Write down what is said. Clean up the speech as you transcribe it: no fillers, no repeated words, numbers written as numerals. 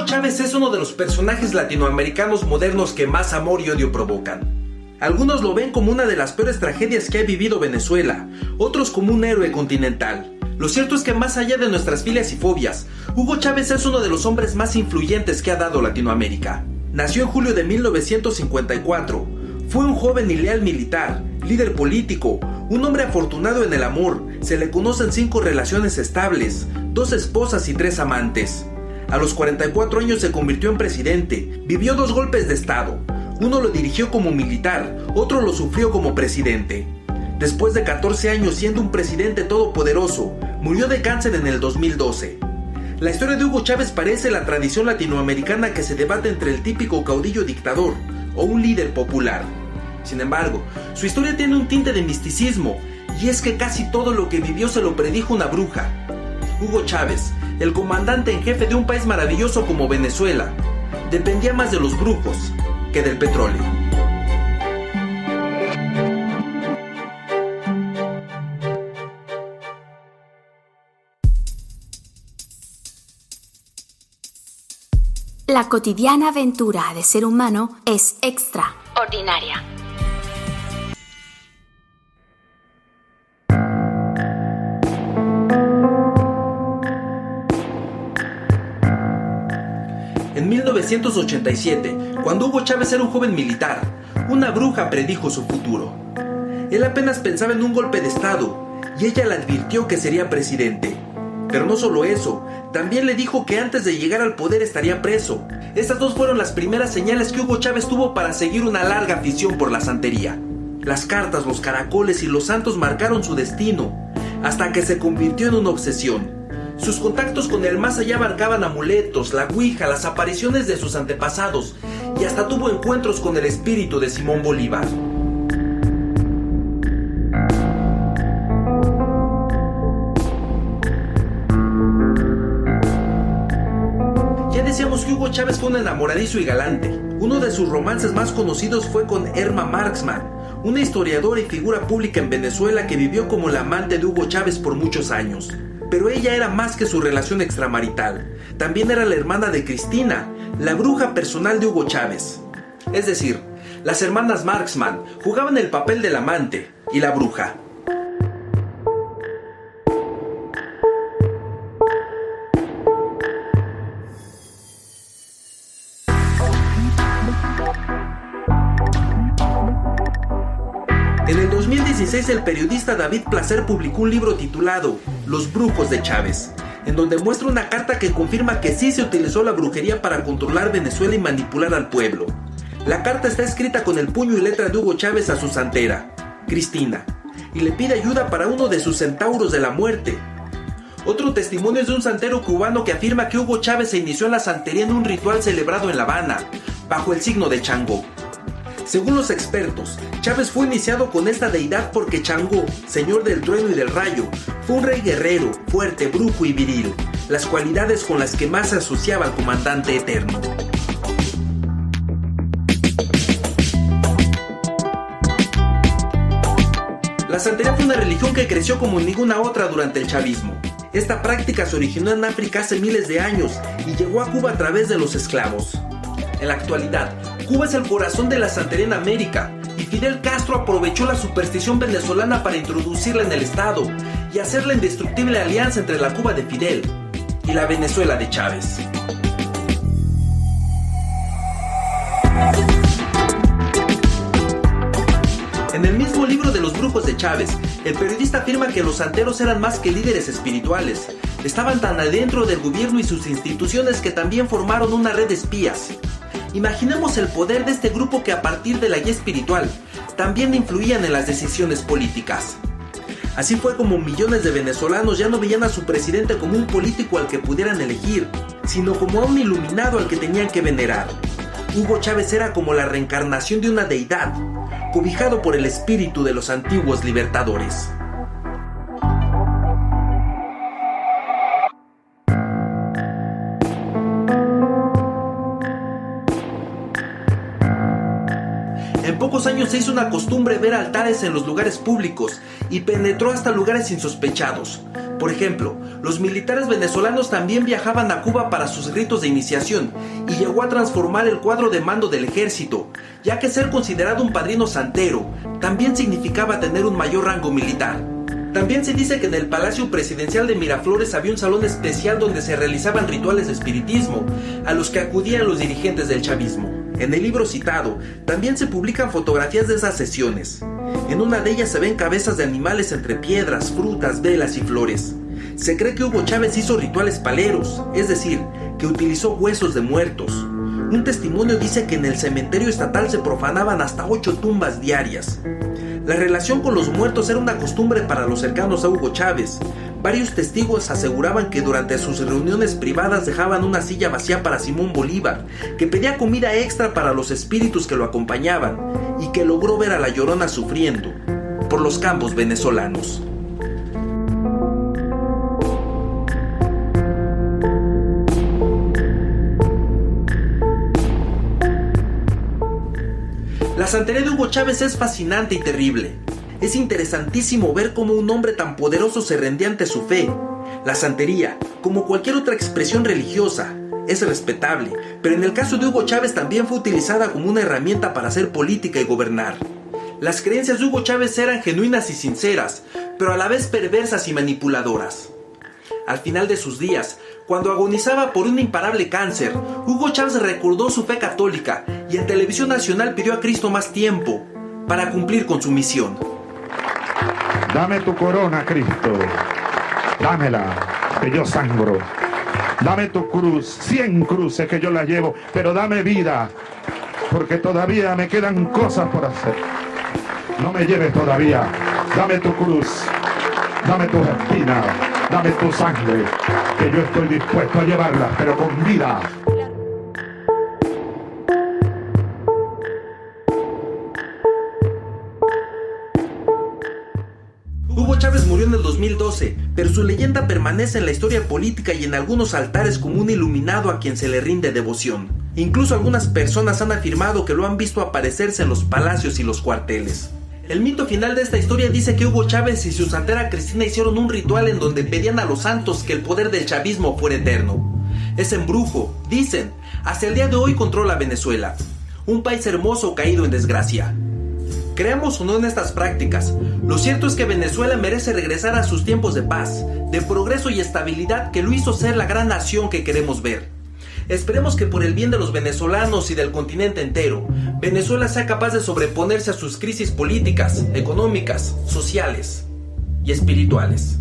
Hugo Chávez es uno de los personajes latinoamericanos modernos que más amor y odio provocan. Algunos lo ven como una de las peores tragedias que ha vivido Venezuela, otros como un héroe continental. Lo cierto es que más allá de nuestras filias y fobias, Hugo Chávez es uno de los hombres más influyentes que ha dado Latinoamérica. Nació en julio de 1954. Fue un joven y leal militar, líder político, un hombre afortunado en el amor. Se le conocen 5 relaciones estables, 2 esposas y 3 amantes. A los 44 años se convirtió en presidente. Vivió 2 golpes de estado. Uno lo dirigió como militar, otro lo sufrió como presidente. Después de 14 años siendo un presidente todopoderoso, murió de cáncer en el 2012. La historia de Hugo Chávez parece la tradición latinoamericana que se debate entre el típico caudillo dictador o un líder popular. Sin embargo, su historia tiene un tinte de misticismo, y es que casi todo lo que vivió se lo predijo una bruja. Hugo Chávez, el comandante en jefe de un país maravilloso como Venezuela, dependía más de los brujos que del petróleo. La cotidiana aventura de ser humano es extraordinaria. En 1987, cuando Hugo Chávez era un joven militar, una bruja predijo su futuro. Él apenas pensaba en un golpe de estado, y ella le advirtió que sería presidente. Pero no solo eso, también le dijo que antes de llegar al poder estaría preso. Estas 2 fueron las primeras señales que Hugo Chávez tuvo para seguir una larga afición por la santería. Las cartas, los caracoles y los santos marcaron su destino, hasta que se convirtió en una obsesión. Sus contactos con el más allá abarcaban amuletos, la ouija, las apariciones de sus antepasados, y hasta tuvo encuentros con el espíritu de Simón Bolívar. Ya decíamos que Hugo Chávez fue un enamoradizo y galante. Uno de sus romances más conocidos fue con Erma Marxman, una historiadora y figura pública en Venezuela que vivió como la amante de Hugo Chávez por muchos años. Pero ella era más que su relación extramarital. También era la hermana de Cristina, la bruja personal de Hugo Chávez. Es decir, las hermanas Marxman jugaban el papel del amante y la bruja. En el 2016 el periodista David Placer publicó un libro titulado Los brujos de Chávez, en donde muestra una carta que confirma que sí se utilizó la brujería para controlar Venezuela y manipular al pueblo. La carta está escrita con el puño y letra de Hugo Chávez a su santera, Cristina, y le pide ayuda para uno de sus centauros de la muerte. Otro testimonio es de un santero cubano que afirma que Hugo Chávez se inició en la santería en un ritual celebrado en La Habana, bajo el signo de Changó. Según los expertos, Chávez fue iniciado con esta deidad porque Changó, señor del trueno y del rayo, fue un rey guerrero, fuerte, brujo y viril, las cualidades con las que más se asociaba al comandante eterno. La santería fue una religión que creció como ninguna otra durante el chavismo. Esta práctica se originó en África hace miles de años y llegó a Cuba a través de los esclavos. En la actualidad, Cuba es el corazón de la santería en América, y Fidel Castro aprovechó la superstición venezolana para introducirla en el estado y hacer la indestructible alianza entre la Cuba de Fidel y la Venezuela de Chávez. En el mismo libro de los brujos de Chávez, el periodista afirma que los santeros eran más que líderes espirituales. Estaban tan adentro del gobierno y sus instituciones que también formaron una red de espías. Imaginemos el poder de este grupo que a partir de la guía espiritual también influían en las decisiones políticas. Así fue como millones de venezolanos ya no veían a su presidente como un político al que pudieran elegir, sino como a un iluminado al que tenían que venerar. Hugo Chávez era como la reencarnación de una deidad, cobijado por el espíritu de los antiguos libertadores. En pocos años se hizo una costumbre ver altares en los lugares públicos y penetró hasta lugares insospechados, Por ejemplo, los militares venezolanos también viajaban a Cuba para sus ritos de iniciación y llegó a transformar el cuadro de mando del ejército, ya que ser considerado un padrino santero también significaba tener un mayor rango militar. También se dice que en el Palacio Presidencial de Miraflores había un salón especial donde se realizaban rituales de espiritismo, a los que acudían los dirigentes del chavismo. En el libro citado, también se publican fotografías de esas sesiones. En una de ellas se ven cabezas de animales entre piedras, frutas, velas y flores. Se cree que Hugo Chávez hizo rituales paleros, es decir, que utilizó huesos de muertos. Un testimonio dice que en el cementerio estatal se profanaban hasta 8 tumbas diarias. La relación con los muertos era una costumbre para los cercanos a Hugo Chávez. Varios testigos aseguraban que durante sus reuniones privadas dejaban una silla vacía para Simón Bolívar, que pedía comida extra para los espíritus que lo acompañaban y que logró ver a la Llorona sufriendo por los campos venezolanos. La santería de Hugo Chávez es fascinante y terrible. Es interesantísimo ver cómo un hombre tan poderoso se rendía ante su fe. La santería, como cualquier otra expresión religiosa, es respetable, pero en el caso de Hugo Chávez también fue utilizada como una herramienta para hacer política y gobernar. Las creencias de Hugo Chávez eran genuinas y sinceras, pero a la vez perversas y manipuladoras. Al final de sus días, cuando agonizaba por un imparable cáncer, Hugo Chávez recordó su fe católica y en Televisión Nacional pidió a Cristo más tiempo para cumplir con su misión. Dame tu corona, Cristo, dámela, que yo sangro. Dame tu cruz, 100 cruces que yo la llevo, pero dame vida, porque todavía me quedan cosas por hacer. No me lleves todavía, dame tu cruz, dame tus espinas, dame tu sangre, que yo estoy dispuesto a llevarla, pero con vida. Hugo Chávez murió en el 2012, pero su leyenda permanece en la historia política y en algunos altares como un iluminado a quien se le rinde devoción. Incluso algunas personas han afirmado que lo han visto aparecerse en los palacios y los cuarteles. El mito final de esta historia dice que Hugo Chávez y su santera Cristina hicieron un ritual en donde pedían a los santos que el poder del chavismo fuera eterno. Ese embrujo, dicen, hasta el día de hoy controla Venezuela, un país hermoso caído en desgracia. Creamos o no en estas prácticas, lo cierto es que Venezuela merece regresar a sus tiempos de paz, de progreso y estabilidad que lo hizo ser la gran nación que queremos ver. Esperemos que por el bien de los venezolanos y del continente entero, Venezuela sea capaz de sobreponerse a sus crisis políticas, económicas, sociales y espirituales.